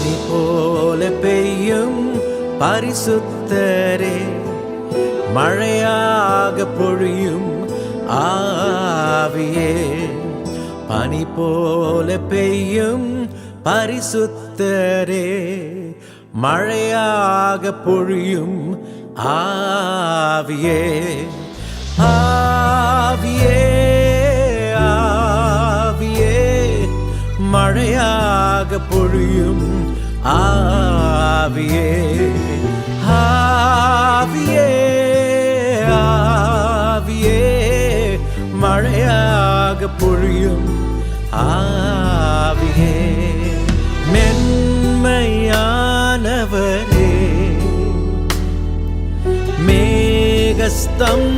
பனி போல பெய்யும் பரிசுத்தரே, மழையாக பொழியும் ஆவியே. பனி போல பெய்யும் பரிசுத்தரே, மழையாக பொழியும் ஆவியே. ஆவியே ஆவியே, மழையாக பொழியும் ஆவியே. ஆவியே ஆவியே, மழையாக பொழியும் ஆவியே. மென்மையானவரே, மேகஸ்தம்